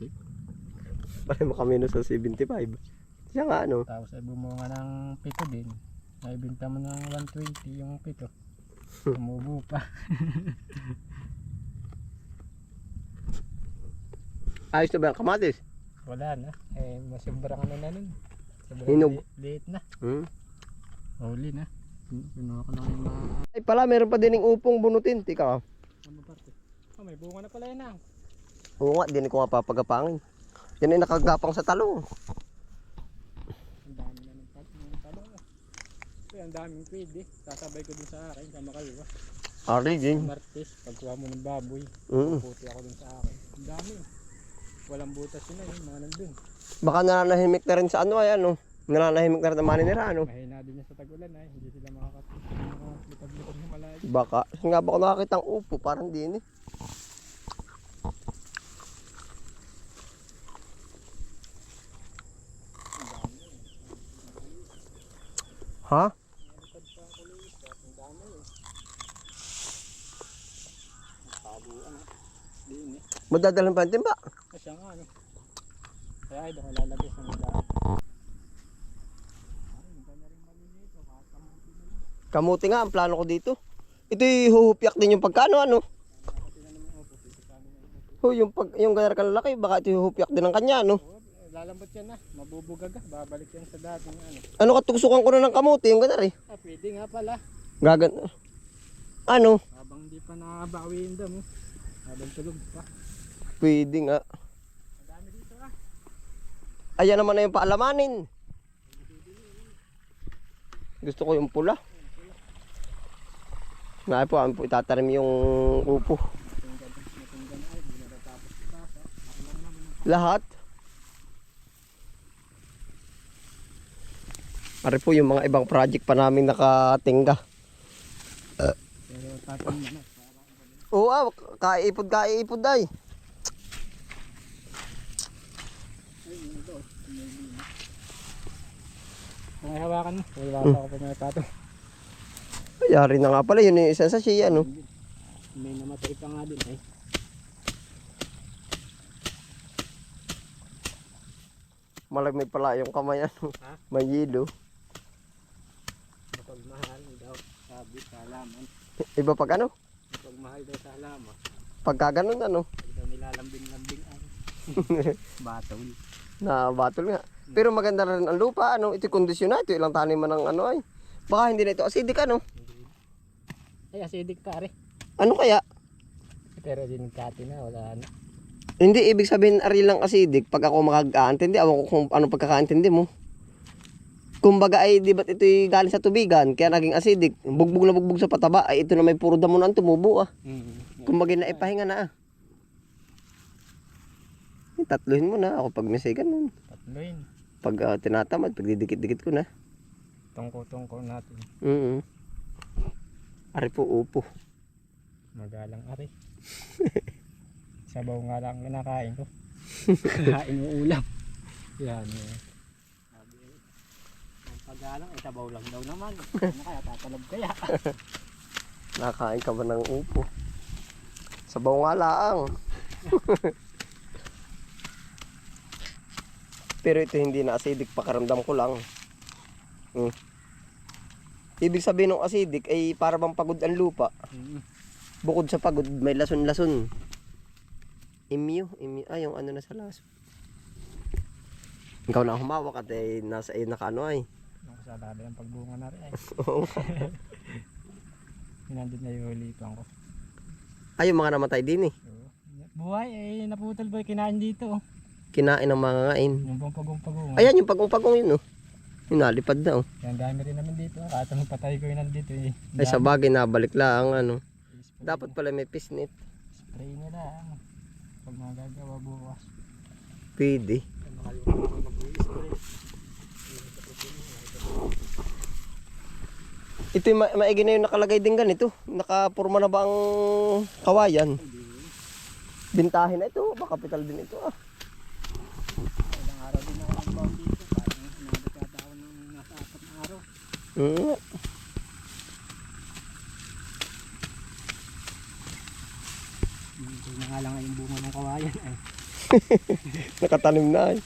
putik. Pare makamino sa 75. Siya nga ano. Tapos ay bumunga ng pito din. Naibinta mo ng 120 yung pito. Tumubo pa. Ayos na ba ang kamatis? Wala na. Masubra ka na nun. Sobrang Hinog. liit na. Hmm. Huli na. Pinuha ko lang yung mga... Ay pala, meron pa din yung upong bunutin. Tika. Ano parte? Oh, may bunga na pala yan ah. Oo nga, din ko nga papagapangin. Yan ay nakagapang sa talong. Ang dami na ng talong. Ang daming pwede. Sasabay ko dun sa akin. Kamakaliwa. Ari, din. Martes. Pagkuha mo ng baboy. Puti ako dun sa akin. Ang dami. Walang butas yun na yung mga nandun. Baka nananahimik na rin sa ano ay ano. Nananahimik na rin ang maninira ano. Mahina din yan sa tag-ulan ay. Hindi sila makakapit ng malayo. Baka. Kasi nga ba ko nakakita ang upo? Parang din eh. Ha? Madadalang pa ang timba. Kasi nga ano. Kaya ay doon lalagay sa mga dami. Kamuti nga ang plano ko dito. Ito'y huhupyak din yung pagkano ano. Yung ganar kalalaki, baka ito'y huhupyak din ng kanya ano. Lalambot yan na, mabubugaga, babalik yan sa dating ano. Ano katusukan ko na ng kamuti yung ganar eh. Pwede nga pala. Gagan. Ano? Habang hindi pa nakabawi yung damo. Habang tulog pa. Pwede nga. Madami dito ah. Ayan naman na yung paalamanin. Gusto ko yung pula. Nga po, po itatarim yung upo. Lahat. Ari po yung mga ibang project pa namin nakatingga. Pero tatang na. Oo, kaipod ay. Kung ay hawakan mo, wala pa ako pa may patong. Yari na nga pala, yun yung isa sa siya, no? May namatay pa nga din eh. Malamig pala yung kamay, ano? Ha? May yelo. Kapag mahal daw, sabi sa halaman. Iba pag ano? Kapag mahal daw sa halaman. Pagka ganun, ano? Pag daw nilalambing-lambing ang batol. Na battle nga. Pero maganda rin ang lupa, ano? Ito kondisyon na, ito ilang taniman ng ano ay. Baka hindi na ito acidic, ano? Ay, acidic ka rin. Ano kaya? Pero din kati na, wala na. Hindi, ibig sabihin ari lang acidic pag ako makakaintindi. Awan ko kung ano pagkakaintindi mo. Kumbaga ay di ba't ito'y galing sa tubigan, kaya naging acidic. Bugbog na bugbog sa pataba, ay ito na may puro damo na ang tumubo ah. Kumbaga na ipahinga na ah. Tatluhin mo na ako pag mesigan nun. Tatluin. Pag tinatamad, pag didikit-dikit ko na. Tungko-tungko natin. Ari po upo. Magalang ari. Sabaw nga lang kinakain ko. Kain mo ulam. Yan eh. Sabi ang pagalang ay sabaw lang daw naman. Ano kaya tatalab kaya? Nakain ka ba ng upo? Sabaw nga lang. Pero ito hindi na acidic, pakaramdam ko lang. Ibig sabihin ng acidic ay para bang pagod ang lupa. Bukod sa pagod, may lason-lason. Imyo, ay yung ano na sa laso. Ikaw na humawak at nasa iyo nakaano ay. Nakasalada yung pagbunga na rin ay. Oo. Hinandun na yung ulipan ko. Ay, yung mga namatay din eh. Buhay eh, naputol ba yung kinain dito oh. Kinain ng mga ngain. Yung pagong-pagong. Ayan, yung pagong-pagong yun oh. Yung nalipad na oh. Yan dami rin naman dito. Kahit anong patay ko yun nandito eh. Ay, sa bagay nabalik lang ano. Dapat pala may pisnit. Spray nila. Pag magagawa bukas. Pwede. Ito yung maigi na yung nakalagay din ganito. Nakapurma na ba ang kawayan? Bintahin na ito. Baka kapital din ito ah. Ilang araw din ako nagbaon dito. Parang sinabot yata ako ng nasa 4 na araw. Ito na nga lang yung bunga ng kawayan ay. Nakatanim na eh.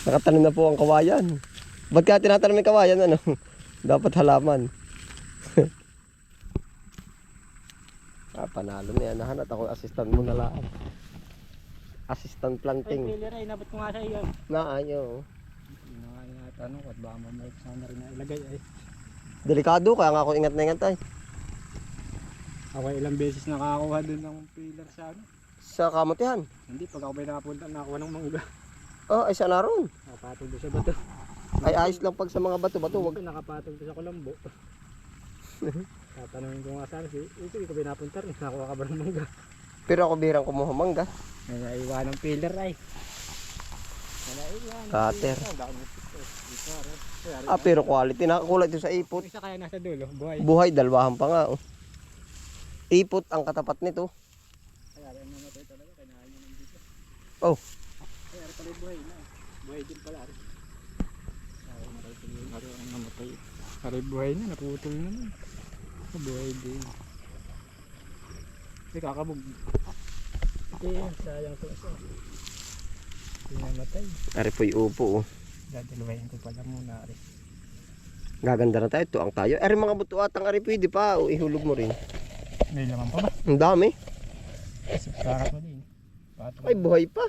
Nakatanim na po ang kawayan. Ba't kaya tinatanim yung kawayan ano? Dapat halaman. Panalo na yan. Nahanat ako assistant mo na lang. Assistant Ay, planting. trailer ay, nabot ko nga sa iyo. Naayo. Hindi na nga inatanong ko at baka mamaya sana rin na ilagay ay. Delikado kaya nga ako ingat na ingat ay. Ako ay ilang beses nakakuha dun ng pillar sa ano. Sa kamutihan. Hindi, pag ako may nakapunta nakakuha ng mangga. Oh, ay sana ron. Nakapatog doon sa bato. Ay ayos lang pag sa mga bato-bato. Wag. Nakapatog doon sa kulambo. Tatanungin ko nga sana ito hindi ko pinapunta rin. Nakakuha ka ba ng mangga? Pero ako birang kumuha mangga. May naiwan ng pillar ay. Cutter. Ah, pero quality. Nakakulay ito sa ipot. Isa kaya nasa dulo, buhay. Buhay, dalwahan pa nga. Oh. Ipot ang katapat nito. Kaya rin namatay talaga, kinain niya ng dito. Oh. Kaya rin pala buhay na. Buhay din pala rin. Kaya namatay tuloy yung araw ang namatay. Kaya buhay na, naputol naman. Buhay din. Hindi kakabog. Hindi, sayang ito isa. Hindi namatay. Ari po yung upo. Oh. Dadalawahin ko pala muna rin. Gaganda na tayo. Ito ang tayo. Ari mga buto atang ari pwede pa. O ihulog mo rin. May laman pa ba? Ang dami. Kasi kakat mo din. Ay buhay pa.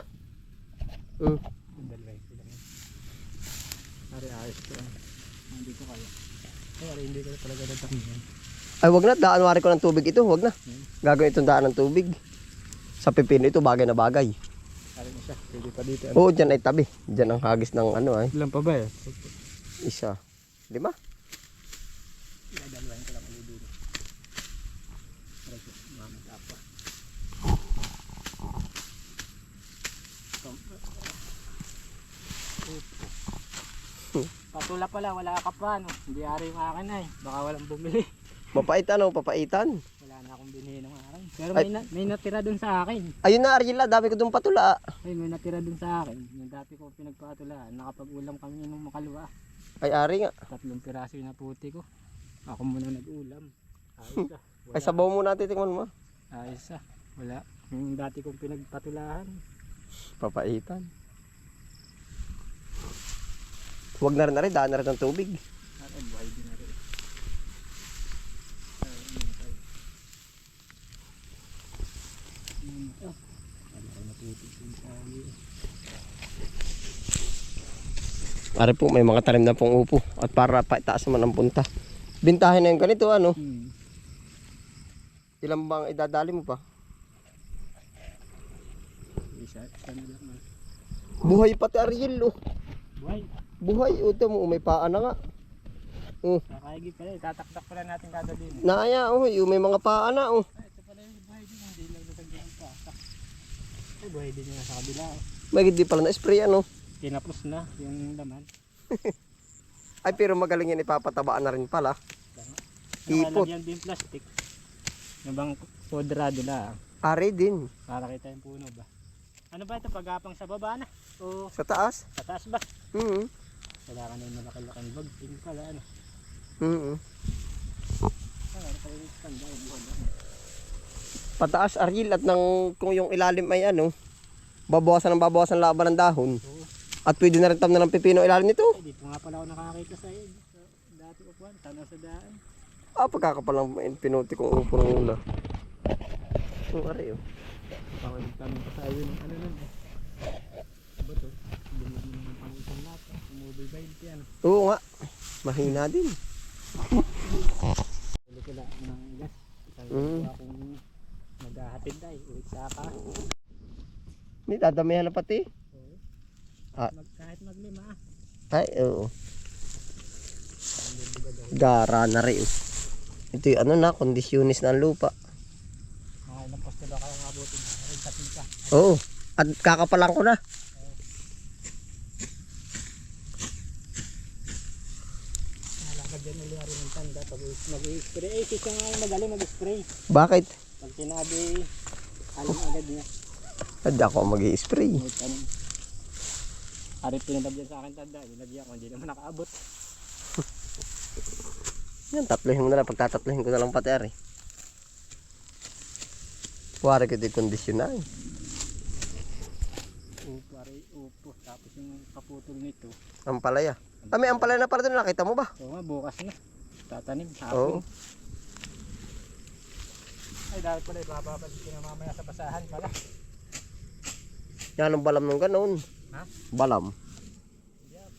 Dalawahin ko lang. Ari ayos ko. Hindi ko kaya. Ay, hindi ko talaga natakiyan. Ay wag na. Daan ko ng tubig ito. Wag na. Gagawin itong daan ng tubig. Sa pipino ito bagay na bagay. Ari mo siya. Pwede pa dito. Oo, dyan ay tabi. Dyan ang hagis ng ano ay. Ilan pa ba eh? Isa. 5. Dalawahin ko lang ulit dito. Para siya mamata pa. Patula pala, wala ka pa no. Hindi ari yung akin ay. Baka walang bumili. Mapait ano, papaitan. Wala na akong binili ng akin. Pero Ay. may natira dun sa akin. Ayun na Ariela, dami ko doon patula. Ay, may natira dun sa akin. Yung dati ko pinagpatulaan. Nakapag-ulam kami nung makalwa. Ay ari nga. 3 piraso yung naputi ko. Ako muna nag-ulam. Ayos ah. Ay sabaw mo natin, tingnan mo. Ayos ah. Wala. Yung dati kong pinagpatulahan. Papaitan. Huwag na rin ari, daan na rin ng tubig. Ay, buhay din na rin. Ari po, may mga tanim na pong upo. At para paitaas naman ang punta. Bintahin na yung ganito, ano? Ilang bang idadali mo pa? Isa na lang man. Buhay pati Ariel, oh. Buhay. Buhay, ito mo, may paa na nga. Kakaigi pala. Tataktak pala natin kada din. Naaya, oh, yung may mga paa na, oh. Ay, ito pala yung buhay din. Hindi lang natagyan ang tatak. Ay, buhay din yung nasa kabila. May hindi pala na-spray, ano? Tinapos na yung laman. Ay, pero magaling yan, ipapatabaan na rin pala. Ipot. Nakalagyan din plastic. Yung bang podrado lang. Ari din. Para kita yung puno ba? Ano ba ito? Pagapang sa baba na? O Sa taas? sa taas ba? Wala ka na yung malaki-laking bag. Tingin pala ano. Ano pala yung tanda yung buwan na. Pataas Ariel at nang kung yung ilalim ay ano, babawasan laban ng dahon. Oo. At pwede na rin tamnan ng pipino ilalim nito. Ay, dito nga pala ako nakakita sa iyo. Sa dati ko po, tanaw sa daan. Ah, pagkakapalang pinuti kong upo ng una. Yung ari, oh. Tanong ko sa iyo ng ano nun eh. Ba ito? Bumili mo ng pang-isang lata. Umubay 20 ano. Oo nga. Mahina din. Huli ko lang ng gas. Sabi ko akong maghahatid ay. Uwit sa ka. May dadamihan na pati. Ah. Kahit maglima ah. Ay, oo. Gara na rin. Ito yung ano na, kondisyonis na ang lupa. Mga ilang posto daw kaya mabutin. Rin ka. Oo. At kakapalan ko na. Malakad yan ulit rin ng tanda. Pag mag-i-spray. Eh, kasi nga yung magaling mag-spray. Bakit? Pag sinabi, alam agad niya. Hindi ako mag-i-spray. May tanong. Ari pinalagyan sa akin tanda. Nilagyan ko, hindi naman nakaabot. Yan, tatlohin mo na lang. Pagtatatlohin ko na lang pati ari. Kuwari ko ito yung kondisyon na. Upo, aray, upo. Tapos yung kaputol nito. Ampalaya. Ah, may ampalaya na pala doon, nakita mo ba? Oo nga, bukas na. Tatanim, Oo. hapon. Ay, dahil pala, ibababa dito na mamaya sa basahan pala. Yan ang balam ng ganoon. Ha? Balam. Yeah,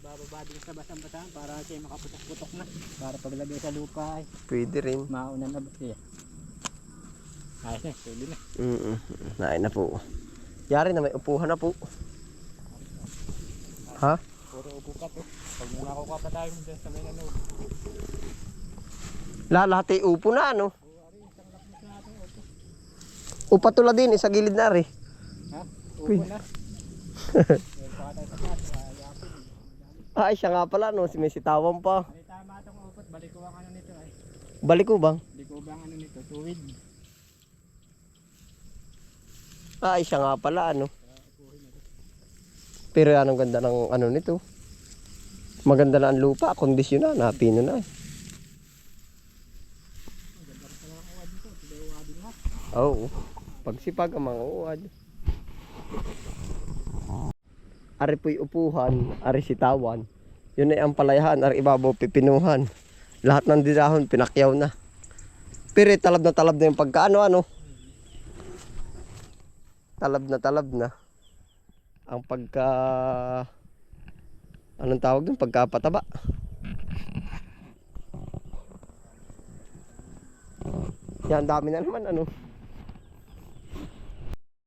bababa din sa basahan para siya makaputok-putok na. Para paglagay sa lupa ay Pwede rin. mauna na ba siya. Ayos na, pwede na. Nain na po. Yari na may upuhan na po. Ha? Puro upo ka to. Pag muna ako kapatay mo dyan sa may nanood. Lahat ay upo na ano. Oo, ari, isang lakmis na natin upo. Upatula din, isa gilid na rin. Ha? Upo na. Meron pa tayo sa taas, ayapin. Ay, siya nga pala no, si may sitawan pa. Ay, tama itong upot. Balik ko ang ano nito ay. Balik ko bang? Balik ko ba ang ano nito? Tuwid. Ay, siya nga pala ano. Pero anong ganda ng ano nito. Maganda na ang lupa, kondisyonan, napino na eh. Ganda rin pala ang uwad nito. Sige, uwadin lahat. Oo. Pagsipag ang mga uwad. Ari po'y upuhan, ari sitawan. Yun ay ang palayahan, ari ibabaw pipinuhan. Lahat ng didahon pinakyaw na. Pero talab na yung pagkaano ano. Talab na. Ang pagka anong tawag dun? Pagkapataba. Yan, dami na naman ano.